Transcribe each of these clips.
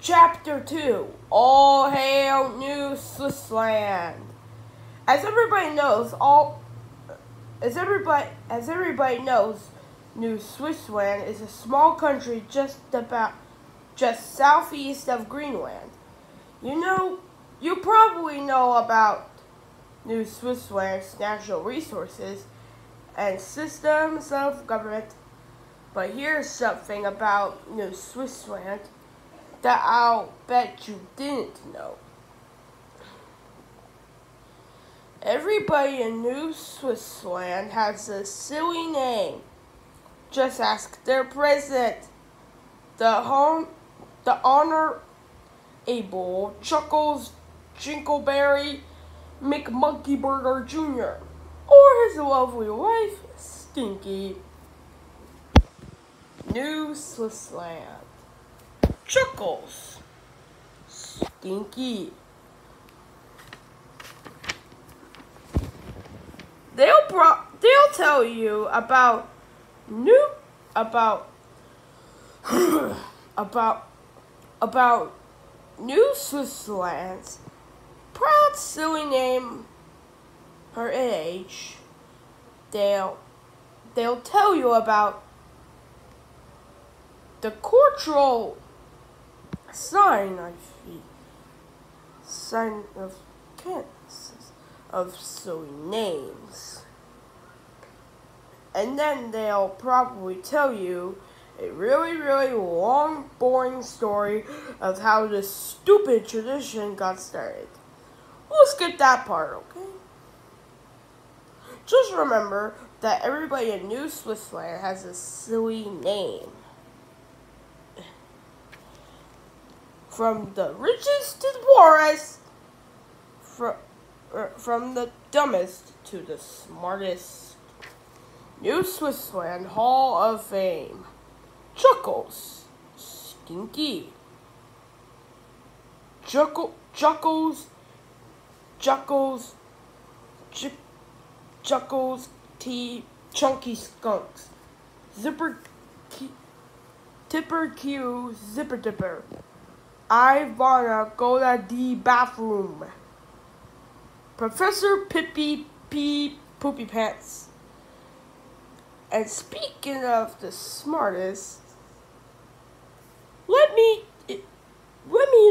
Chapter 2, All Hail New Swissland. As everybody knows, New Swissland is a small country just southeast of Greenland. You probably know about New Swissland's natural resources and systems of government, but here's something about New Swissland that I'll bet you didn't know. Everybody in New Swissland has a silly name. Just ask their president, the Honorable Chuckles Jinkleberry McMonkeyburger Jr., or his lovely wife, Stinky. New Swissland. Chuckles. Stinky. They'll tell you about New Swissland's proud silly name, her age. They'll tell you about the cultural sign of silly names. And then they'll probably tell you a really, really long, boring story of how this stupid tradition got started. We'll skip that part, okay? Just remember that everybody in New Swissland has a silly name. From the richest to the poorest, from the dumbest to the smartest. New Swissland Hall of Fame. Chuckles. Stinky. Chuckles T. Chunky Skunks. Tipper Q. Zipper Dipper. I wanna go to the bathroom. Professor Pippi P. Poopypants. And speaking of the smartest, let me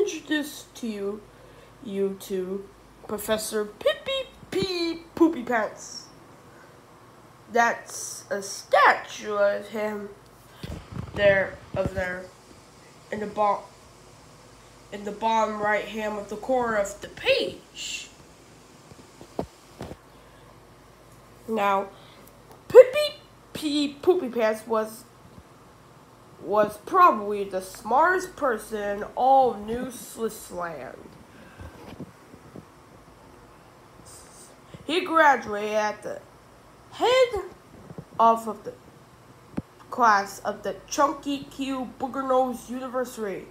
introduce to you to Professor Pippi P. Poopypants. That's a statue of him there in the bottom right hand of the corner of the page. Now, Pippi P. Poopypants was probably the smartest person in all of New Swissland. He graduated at the head of the class of the Chunky Q Boogernose University,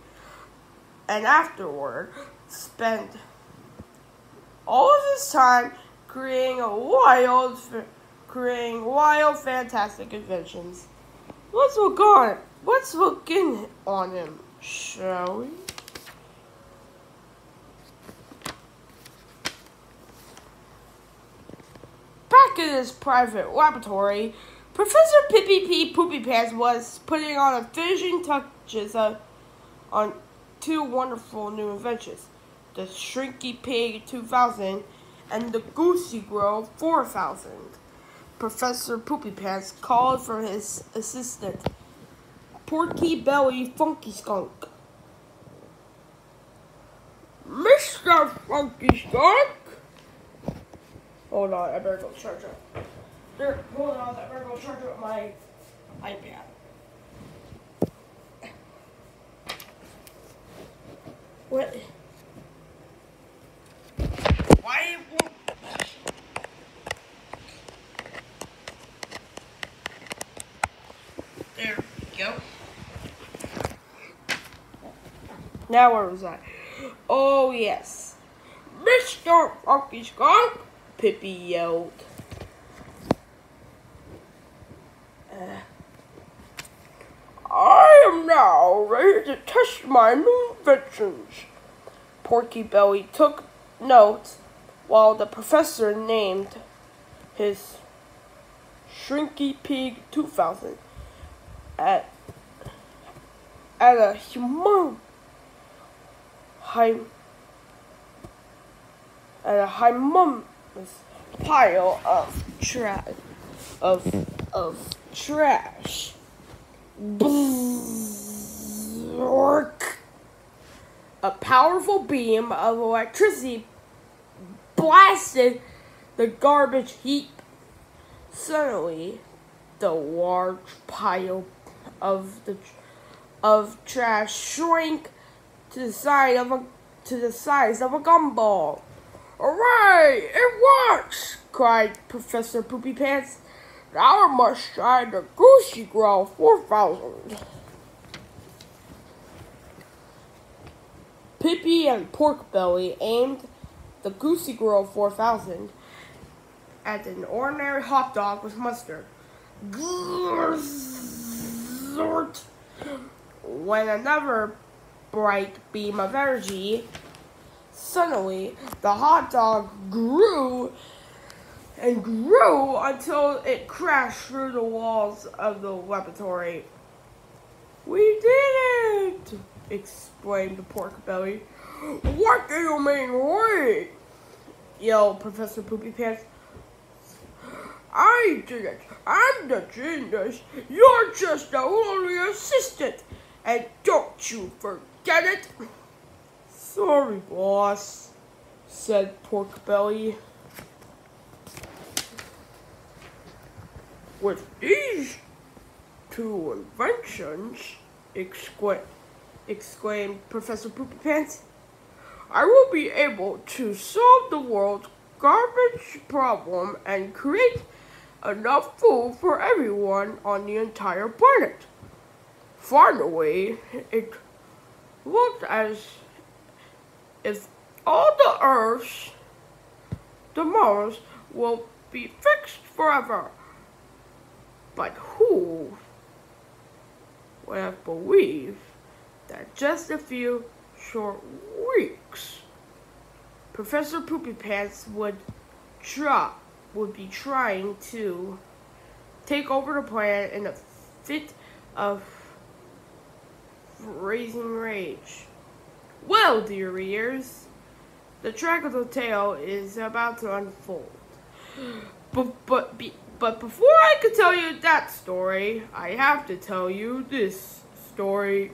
and afterward spent all of his time creating wild, fantastic inventions. Let's look in on him, shall we? Back in his private laboratory, Professor Pippi P. Poopypants was putting on the finishing touches on two wonderful new inventions, the Shrinky Pig 2000 and the Goosey Girl 4000. Professor Poopypants called for his assistant, Porky Belly Funky Skunk. Mr. Funky Skunk! Hold on, I better go charge up. Hold on, I better go charge up my iPad. What? Why won't... There we go. Now where was I? Oh yes. Mr. Funky Skunk, Pippi yelled. I am now ready here to test my new inventions. Porky Belly took notes while the professor named his Shrinky Pig 2000 at a humongous pile of trash. Bzzz. A powerful beam of electricity blasted the garbage heap. Suddenly, the large pile of trash shrank to the size of a gumball. "Hooray! It works!" cried Professor Poopypants. "Now I must try the Goosey Growl 4000. Pippi and Pork Belly aimed the Goosey Growl 4000 at an ordinary hot dog with mustard. When another bright beam of energy, suddenly the hot dog grew and grew until it crashed through the walls of the laboratory. "We did it!" exclaimed the Pork Belly. "What do you mean we?" yelled Professor Poopypants. "I did it! I'm the genius! You're just the lonely assistant! And don't you forget it!" "Sorry, boss," said Pork Belly. "With these two inventions," exclaimed Professor Poopypants, "I will be able to solve the world's garbage problem and create enough food for everyone on the entire planet." Finally, it looked as if all the Earth's demands will be fixed forever. But who would have believed that just a few short weeks, Professor Poopypants would be trying to take over the planet in a fit of raising rage. Well, dear readers, the track of the tale is about to unfold. But before I can tell you that story, I have to tell you this story.